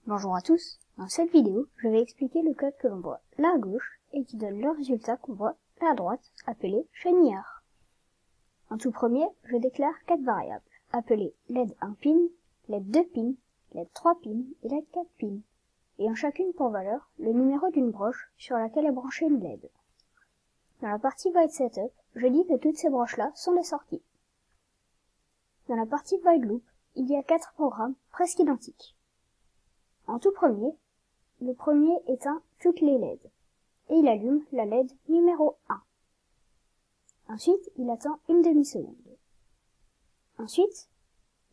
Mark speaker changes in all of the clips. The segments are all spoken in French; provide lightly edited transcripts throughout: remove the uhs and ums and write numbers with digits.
Speaker 1: Bonjour à tous, dans cette vidéo, je vais expliquer le code que l'on voit là à gauche et qui donne le résultat qu'on voit là à droite, appelé chenillard. En tout premier, je déclare 4 variables, appelées LED 1 pin, LED 2 pin, LED 3 pin et LED 4 pin, ayant chacune pour valeur le numéro d'une broche sur laquelle est branchée une LED. Dans la partie void setup, je dis que toutes ces broches-là sont les sorties. Dans la partie void loop, il y a 4 programmes presque identiques. En tout premier, le premier éteint toutes les LED, et il allume la LED numéro 1. Ensuite, il attend une demi-seconde. Ensuite,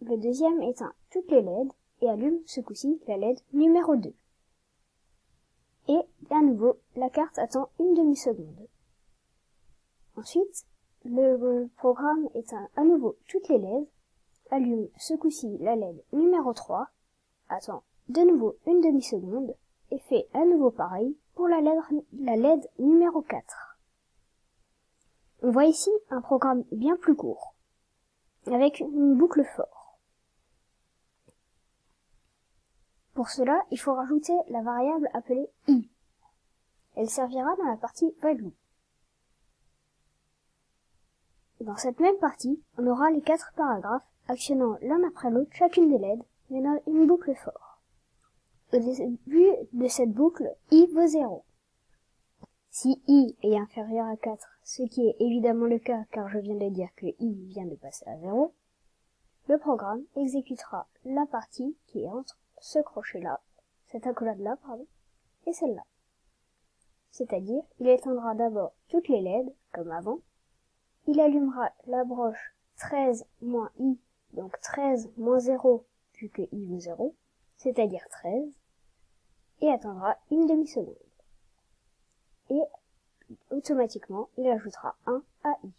Speaker 1: le deuxième éteint toutes les LED et allume ce coup-ci la LED numéro 2. Et, à nouveau, la carte attend une demi-seconde. Ensuite, le programme éteint à nouveau toutes les LED, allume ce coup-ci la LED numéro 3, attend de nouveau une demi-seconde et fait à nouveau pareil pour la LED numéro 4. On voit ici un programme bien plus court, avec une boucle for. Pour cela, il faut rajouter la variable appelée i. Elle servira dans la partie void loop. Dans cette même partie, on aura les 4 paragraphes actionnant l'un après l'autre chacune des LED, mais dans une boucle for. Au début de cette boucle, i vaut 0. Si i est inférieur à 4, ce qui est évidemment le cas car je viens de dire que i vient de passer à 0, le programme exécutera la partie qui est entre ce crochet-là, cette accolade-là, et celle-là. C'est-à-dire, il éteindra d'abord toutes les LED, comme avant, il allumera la broche 13 moins i, donc 13 moins 0, vu que i vaut 0, c'est-à-dire 13, et attendra une demi-seconde. Et automatiquement, il ajoutera 1 à i.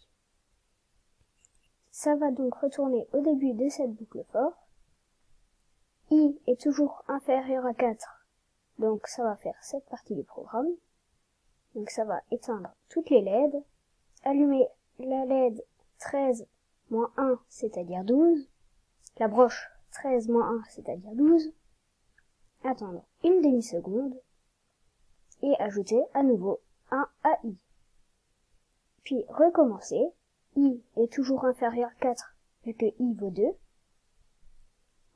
Speaker 1: Ça va donc retourner au début de cette boucle for. I est toujours inférieur à 4, donc ça va faire cette partie du programme. Donc ça va éteindre toutes les LED, allumer la LED 13 moins 1, c'est-à-dire 12, la broche 13 moins 1, c'est-à-dire 12, attendre une demi-seconde, et ajouter à nouveau 1 à i. Puis recommencer, i est toujours inférieur à 4, vu que i vaut 2.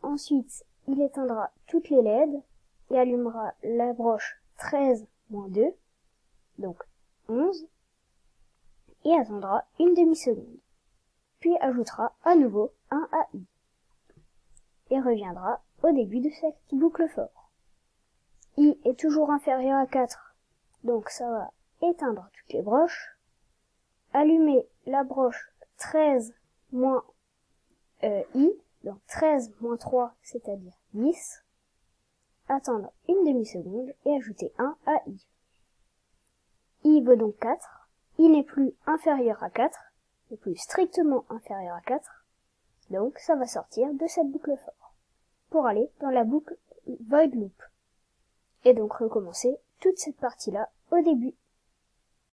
Speaker 1: Ensuite, il éteindra toutes les LED, et allumera la broche 13 moins 2, donc 11, et attendra une demi-seconde. Puis ajoutera à nouveau 1 à i. Et reviendra au début de cette boucle for. I est toujours inférieur à 4, donc ça va éteindre toutes les broches, allumer la broche 13 moins i, donc 13 moins 3, c'est-à-dire 10, attendre une demi-seconde et ajouter 1 à i. I vaut donc 4, i n'est plus inférieur à 4, n'est plus strictement inférieur à 4, donc ça va sortir de cette boucle for, pour aller dans la boucle void loop, et donc recommencer toute cette partie-là au début.